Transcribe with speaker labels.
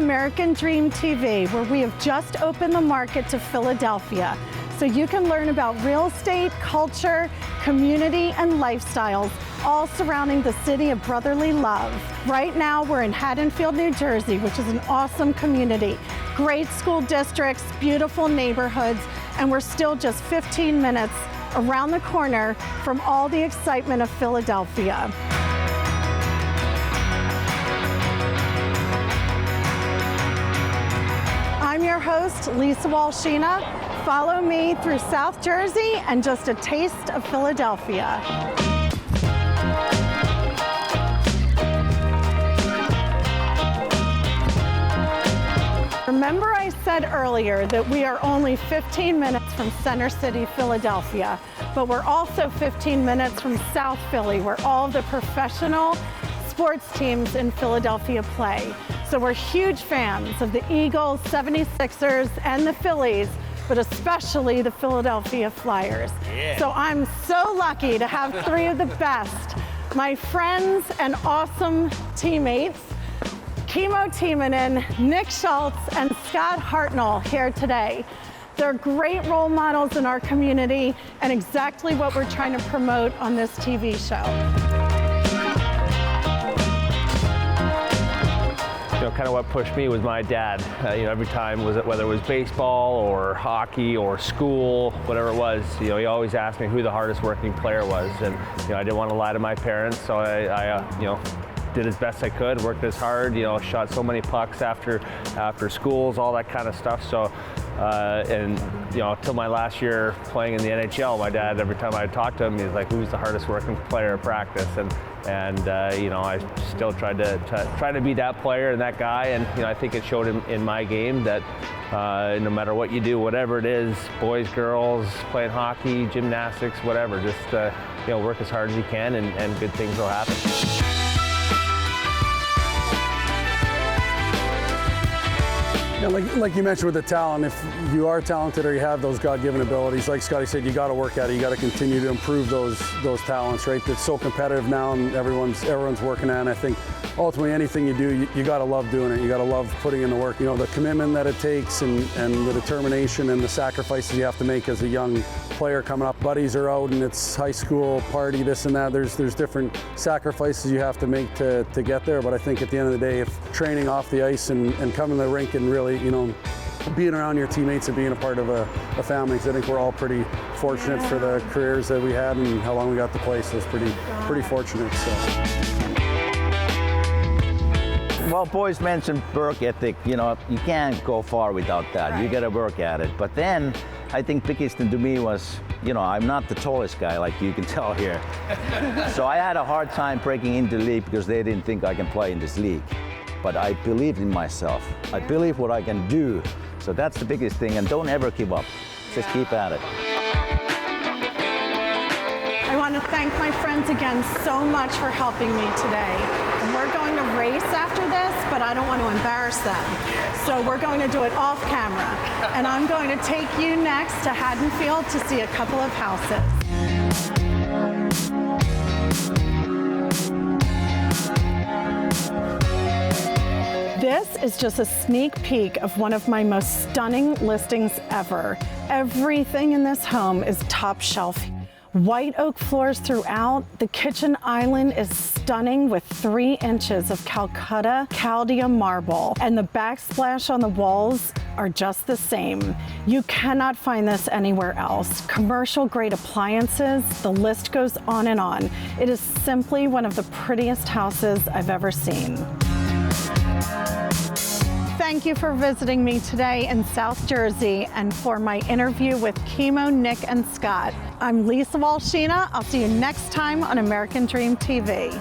Speaker 1: American Dream TV, where we have just opened the market to Philadelphia, so you can learn about real estate, culture, community, and lifestyles, all surrounding the city of brotherly love. Right now, we're in Haddonfield, New Jersey, which is an awesome community. Great school districts, beautiful neighborhoods, and we're still just 15 minutes around the corner from all the excitement of Philadelphia. I'm your host, Lisa Wolschina. Follow me through South Jersey and just a taste of Philadelphia. Remember I said earlier that we are only 15 minutes from Center City, Philadelphia, but we're also 15 minutes from South Philly, where all the professional sports teams in Philadelphia play. So we're huge fans of the Eagles, 76ers, and the Phillies, but especially the Philadelphia Flyers. Yeah. So I'm so lucky to have three of the best, my friends and awesome teammates, Kimmo Timonen, Nick Schultz, and Scott Hartnell here today. They're great role models in our community and exactly what we're trying to promote on this TV show.
Speaker 2: Kind of what pushed me was my dad. Every time, whether it was baseball or hockey or school, whatever it was, he always asked me who the hardest working player was, and I didn't want to lie to my parents, so I did as best I could, worked as hard, shot so many pucks after schools, all that kind of stuff. So, till my last year playing in the NHL, my dad, every time I talked to him, he's like, "Who's the hardest working player at practice?" And I still tried to be that player and that guy, and I think it showed in my game that no matter what you do, whatever it is, boys, girls, playing hockey, gymnastics, whatever, just work as hard as you can, and good things will happen.
Speaker 3: Yeah, like you mentioned with the talent, if you are talented or you have those God-given abilities, like Scotty said, you got to work at it. You got to continue to improve those talents, right? It's so competitive now, and everyone's working at it. And I think ultimately anything you do, you got to love doing it. You got to love putting in the work. The commitment that it takes, and the determination and the sacrifices you have to make as a young player coming up. Buddies are out, and it's high school party, this and that. There's different sacrifices you have to make to get there. But I think at the end of the day, if training off the ice and coming to the rink and really, being around your teammates and being a part of a family, because I think we're all pretty fortunate for the careers that we had and how long we got to play. So it's pretty fortunate. So.
Speaker 4: Well, boys mentioned work ethic. You can't go far without that. Right. You got to work at it. But then I think biggest thing to me was, I'm not the tallest guy, like you can tell here. So I had a hard time breaking into the league because they didn't think I can play in this league. But I believed in myself. I believe what I can do. So that's the biggest thing, and don't ever give up. Just keep at it.
Speaker 1: I want to thank my friends again so much for helping me today. And we're going to race after this, but I don't want to embarrass them. So we're going to do it off camera. And I'm going to take you next to Haddonfield to see a couple of houses. This is just a sneak peek of one of my most stunning listings ever. Everything in this home is top shelf. White oak floors throughout. The kitchen island is stunning with 3 inches of Calcutta Chaldea marble, and the backsplash on the walls are just the same. You cannot find this anywhere else. Commercial grade appliances, the list goes on and on. It is simply one of the prettiest houses I've ever seen. Thank you for visiting me today in South Jersey and for my interview with Kimmo, Nick, and Scott. I'm Lisa Wolschina. I'll see you next time on American Dream TV.